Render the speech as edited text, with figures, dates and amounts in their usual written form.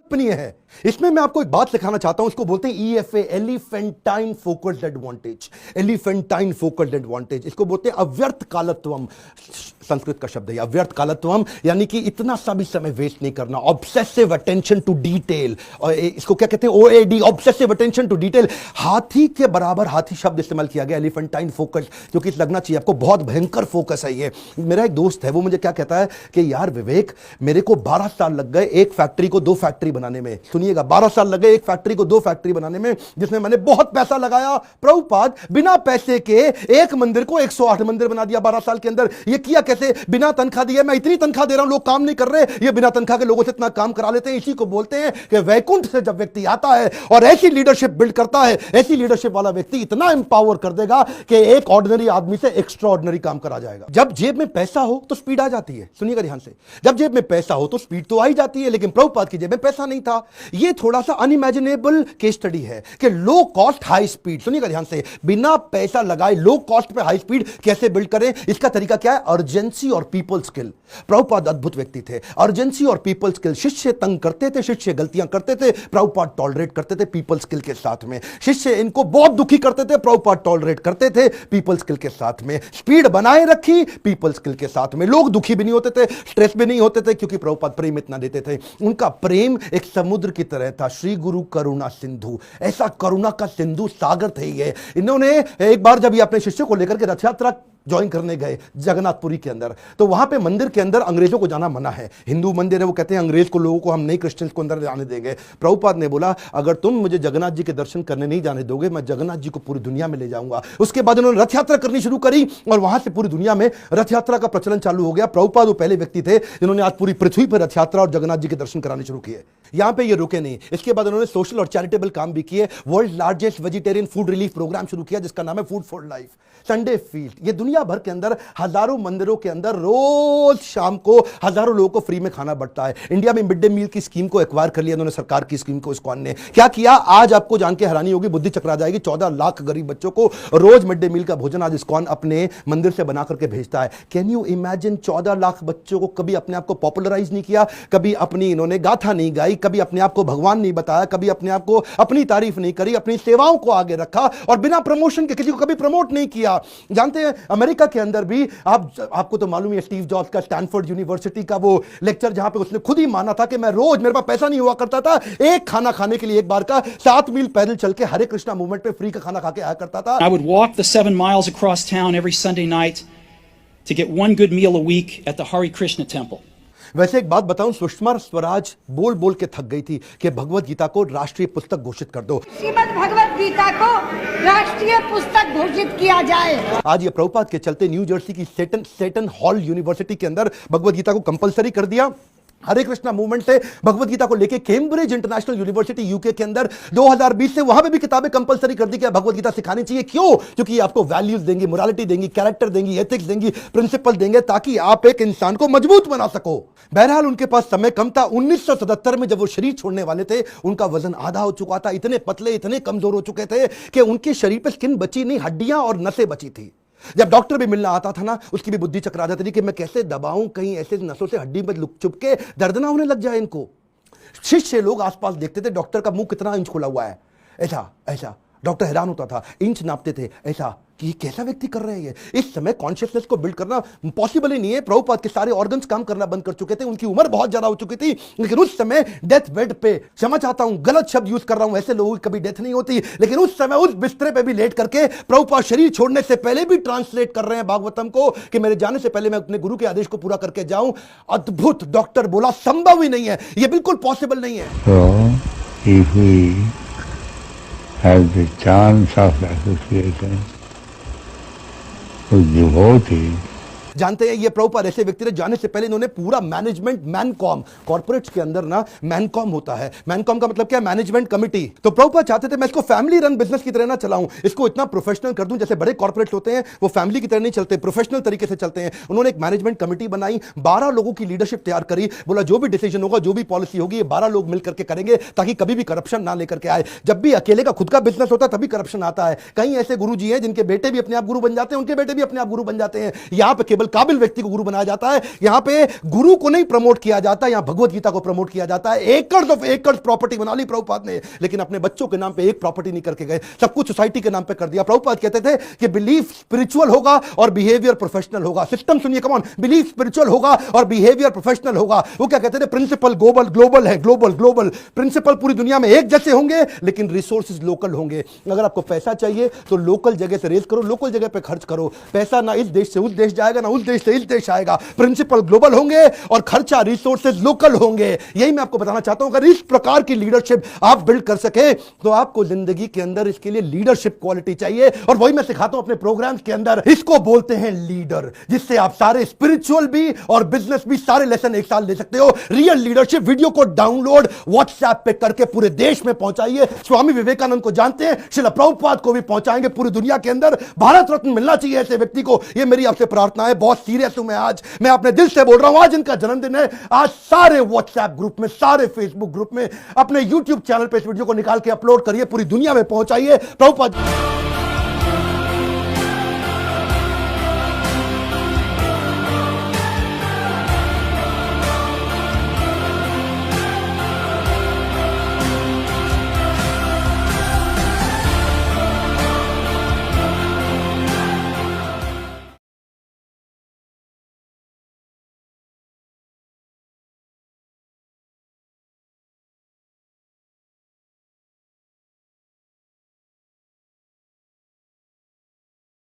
कल्पनीय है। इसमें मैं आपको एक बात सिखाना चाहता हूं, इसको बोलते हैं EFA, elephantine focused advantage. Elephantine focused advantage, इसको बोलते हैं अव्यर्थ कालत्वम। संस्कृत का शब्द है अव्यर्थ कालत्वम, यानी कि इतना सा भी समय वेस्ट नहीं करना, ऑब्सेसिव अटेंशन टू डिटेल। और इसको क्या कहते हैं, OAD, obsessive attention to detail. हाथी के बराबर हाथी शब्द इस्तेमाल किया गया, एलिफेंटाइन फोकस, क्योंकि लगना चाहिए आपको बहुत भयंकर फोकस है ये। मेरा एक दोस्त है, वो मुझे क्या कहता है कि यार विवेक, मेरे को 12 साल लग गए एक फैक्ट्री को 2 फैक्ट्री बनाने में। सुनिएगा, 12 साल लगे एक फैक्ट्री को 2 फैक्ट्री बनाने में, जिसमें मैंने बहुत पैसा लगाया। प्रभुपाद, बिना पैसे के एक मंदिर को 108 मंदिर बना दिया 12 साल के अंदर। ये किया कैसे? बिना तनख्वाह दिए। मैं इतनी तनख्वाह दे रहा हूं, लोग काम नहीं कर रहे, ये बिना तनख्वाह के लोगों से इतना काम करा लेते हैं। इसी को बोलते हैं कि वैकुंठ से जब व्यक्ति आता है और ऐसी लीडरशिप बिल्ड करता है, ऐसी लीडरशिप वाला व्यक्ति इतना एम्पावर कर देगा कि एक ऑर्डिनरी आदमी से एक्स्ट्रा ऑर्डिनरी काम करा जाएगा। जब जेब में पैसा हो तो स्पीड आ जाती है। सुनिएगा ध्यान से, जब जेब में पैसा हो तो स्पीड तो आ ही जाती है, लेकिन प्रभुपाद की जेब में पैसा नहीं था। ये थोड़ा सा अनइमेजिनेबल केस स्टडी है कि लो कॉस्ट हाई स्पीड। सुनिएगा ध्यान से, बिना पैसा लगाए लो कॉस्ट पे हाई स्पीड कैसे बिल्ड करें? इसका तरीका क्या है? अर्जेंसी और पीपल स्किल। प्रभुपाद अद्भुत व्यक्ति थे। अर्जेंसी और पीपल स्किल, शिष्य तंग करते थे, शिष्य गलतियां करते थे, प्रभुपाद टॉलरेट करते थे पीपल स्किल के साथ में। शिष्य इनको बहुत दुखी करते थे, प्रभुपाद टॉलरेट करते थे पीपल स्किल के साथ में। स्पीड बनाए रखी पीपल स्किल के साथ में। लोग दुखी भी नहीं होते थे, स्ट्रेस भी नहीं होते थे, क्योंकि प्रभुपाद प्रेम इतना देते थे। उनका प्रेम एक समुद्र की तरह था। श्री गुरु करुणा सिंधु, ऐसा करुणा का सिंधु सागर थे ये। इन्होंने एक बार जब ये अपने शिष्यों को लेकर के रथ यात्रा ज्वाइन करने गए जगन्नाथपुरी के अंदर, तो वहां पे मंदिर के अंदर अंग्रेजों को जाना मना है। हिंदू मंदिर है, वो कहते हैं अंग्रेज को, लोगों को हम नहीं, क्रिश्चियंस को अंदर जाने देंगे। प्रभुपाद ने बोला, अगर तुम मुझे जगन्नाथ जी के दर्शन करने नहीं जाने दोगे, मैं जगन्नाथ जी को पूरी दुनिया में ले जाऊंगा। उसके बाद उन्होंने रथ यात्रा करनी शुरू करी और वहां से पूरी दुनिया में रथ यात्रा का प्रचलन चालू हो गया। प्रभुपाद वो पहले व्यक्ति थे जिन्होंने आज पूरी पृथ्वी पर रथ यात्रा और जगन्नाथ जी के दर्शन कराने शुरू किए। यहां पे ये रुके नहीं, इसके बाद उन्होंने सोशल और चैरिटेबल काम भी किए। World largest vegetarian food relief programme शुरू किया, जिसका नाम है food for life, Sunday field. ये दुनिया भर के अंदर हजारों मंदिरों के अंदर रोज शाम को हजारों लोगों को फ्री में खाना बंटता है। इंडिया में मिड डे मील की स्कीम को एक्वायर कर लिया उन्होंने, सरकार की स्कीम को। इस्कॉन ने क्या किया, आज आपको जान के हैरानी होगी, बुद्धि चकरा जाएगी। 14 लाख गरीब बच्चों को रोज मिड डे मील का भोजन आज इस्कॉन अपने मंदिर से बना करके भेजता है। Can you imagine? 14 लाख बच्चों को कभी अपने आप को पॉपुलराइज नहीं किया, कभी अपनी इन्होंने गाथा नहीं गाई, कभी अपने आप को भगवान नहीं बताया, कभी अपने आप को अपनी तारीफ नहीं करी, अपनी सेवाओं को आगे रखा और बिना प्रमोशन के किसी को कभी प्रमोट नहीं किया। जानते हैं अमेरिका के अंदर भी आपको तो मालूम है स्टीव जॉब्स का स्टैनफोर्ड यूनिवर्सिटी का वो लेक्चर, जहां पे उसने खुद ही माना था कि मैं रोज, मेरे पास पैसा नहीं हुआ करता था, एक खाना खाने के लिए एक बार का 7 मील पैदल चल के हरे कृष्णा मूवमेंट पे फ्री का खाना खा के आया करता था। I would walk the 7 miles across town every Sunday night to get 1 good meal a week at the Hare Krishna temple. वैसे एक बात बताऊं, सुषमा स्वराज बोल बोल के थक गई थी कि भगवत गीता को राष्ट्रीय पुस्तक घोषित कर दो, श्रीमद् भगवत गीता को राष्ट्रीय पुस्तक घोषित किया जाए। आज ये प्रभुपाद के चलते न्यू जर्सी की सेटन हॉल यूनिवर्सिटी के अंदर भगवत गीता को कंपलसरी कर दिया। हरे कृष्णा मूवमेंट से भगवत गीता को लेके कैम्ब्रिज इंटरनेशनल यूनिवर्सिटी यूके के अंदर 2020 से वहां पे भी किताबें कंपलसरी कर दी कि भगवत गीता सिखानी चाहिए। क्यों? क्योंकि आपको वैल्यूज देंगी, मोरालिटी देंगी, कैरेक्टर देंगी, एथिक्स देंगी, प्रिंसिपल देंगे, ताकि आप एक इंसान को मजबूत बना सको। बहरहाल उनके पास समय कम था। 1977 में जब वो शरीर छोड़ने वाले थे, उनका वजन आधा हो चुका था, इतने पतले, इतने कमजोर हो चुके थे कि उनके शरीर पे स्किन बची नहीं, हड्डियां और नसें बची थी। जब डॉक्टर भी मिलना आता था ना, उसकी भी बुद्धि चकरा जाती थी कि मैं कैसे दबाऊं, कहीं ऐसे नसों से हड्डी में चुप के दर्द ना होने लग जाए इनको। शिष्य लोग आसपास देखते थे, डॉक्टर का मुंह कितना इंच खुला हुआ है, ऐसा ऐसा। डॉक्टर हैरान होता था, इंच नापते थे ऐसा, कि कैसा व्यक्ति कर रहे हैं ये। इस समय कॉन्शियसनेस को बिल्ड करना पॉसिबल ही नहीं है। प्रभुपाद के सारे ऑर्गन्स काम करना बंद कर चुके थे, उनकी उम्र बहुत ज्यादा हो चुकी थी, लेकिन उस समय डेथ बेड पे, क्षमा चाहता हूं गलत शब्द यूज कर रहा हूं, ऐसे लोगों की कभी डेथ नहीं होती, लेकिन उस समय उस बिस्तरे पे भी लेट करके प्रभुपाद शरीर छोड़ने से पहले भी ट्रांसलेट कर रहे हैं भागवतम को कि मेरे जाने से पहले मैं अपने गुरु के आदेश को पूरा करके जाऊं। अद्भुत। डॉक्टर बोला संभव ही नहीं है, यह बिल्कुल पॉसिबल नहीं है। Has the chance of association with devotee. जानते हैं ये प्रभुपाद ऐसे व्यक्ति थे, जाने से पहले इन्होंने पूरा मैनेजमेंट, मैनकॉम, कॉर्पोरेट्स के अंदर ना मैनकॉम होता है, मैनकॉम का मतलब क्या है? Management committee. तो प्रभुपाद चाहते थे मैं इसको फैमिली रन बिजनेस की तरह ना चलाऊं, इसको इतना प्रोफेशनल कर दूं, जैसे बड़े कॉर्पोरेट्स होते हैं वो फैमिली की तरह नहीं चलते, प्रोफेशनल तरीके से चलते हैं। उन्होंने एक मैनेजमेंट कमिटी बनाई, 12 लोगों की लीडरशिप तैयार करी, बोला जो भी डिसीजन होगा, जो भी पॉलिसी होगी, ये 12 लोग मिलकर के करेंगे, ताकि कभी भी करप्शन ना लेकर के आए। जब भी अकेले का खुद का बिजनेस होता है तभी करप्शन आता है। कई ऐसे गुरु जी हैं जिनके बेटे भी अपने आप गुरु बन जाते हैं, उनके बेटे भी अपने आप गुरु बन जाते हैं। यहां पर केवल काबिल व्यक्ति को गुरु बनाया जाता है। यहां पे गुरु को नहीं प्रमोट किया जाता, यहां भगवत गीता को प्रमोट किया जाता है। एकर्स ऑफ एकर्स प्रॉपर्टी बना ली प्रभुपाद ने, लेकिन अपने बच्चों के नाम पे एक प्रॉपर्टी नहीं करके गए, सब कुछ सोसाइटी के नाम पे कर दिया। प्रभुपाद कहते थे कि बिलीफ स्पिरिचुअल होगा और बिहेवियर प्रोफेशनल होगा। सिस्टम सुनिए, कम ऑन, बिलीफ स्पिरिचुअल होगा और बिहेवियर प्रोफेशनल होगा। वो क्या कहते थे? प्रिंसिपल ग्लोबल है, ग्लोबल प्रिंसिपल पूरी दुनिया में एक जैसे होंगे, लेकिन रिसोर्सेज लोकल होंगे। अगर आपको पैसा चाहिए तो लोकल जगह से रेज करो, लोकल जगह पे खर्च करो। पैसा ना इस देश से उस देश जाएगा, ना उस देश से इस देश आएगा। प्रिंसिपल ग्लोबल होंगे और खर्चा रिसोर्सेज लोकल होंगे। यही मैं आपको बताना चाहता हूं। अगर इस प्रकार की लीडरशिप आप बिल्ड कर सके तो आपको जिंदगी के अंदर इसके लिए लीडरशिप क्वालिटी चाहिए, और वही मैं सिखाता हूं अपने प्रोग्राम्स के अंदर। इसको बोलते हैं लीडर, जिससे आप सारे स्पिरिचुअल भी और बिजनेस भी सारे लेसन एक साल ले सकते हो। रियल लीडरशिप वीडियो को डाउनलोड व्हाट्सएप पे करके पूरे देश में पहुंचाइए। स्वामी विवेकानंद को जानते हैं, श्रील प्रभुपाद को भी पहुंचाएंगे पूरी दुनिया के अंदर। भारत रत्न मिलना चाहिए ऐसे व्यक्ति को। ये मेरी आपसे प्रार्थना है। बहुत सीरियस हूं मैं आज, मैं अपने दिल से बोल रहा हूं। आज इनका जन्मदिन है। आज सारे व्हाट्सएप ग्रुप में, सारे फेसबुक ग्रुप में, अपने यूट्यूब चैनल पे इस वीडियो को निकाल के अपलोड करिए, पूरी दुनिया में पहुंचाइए। प्रभुपाद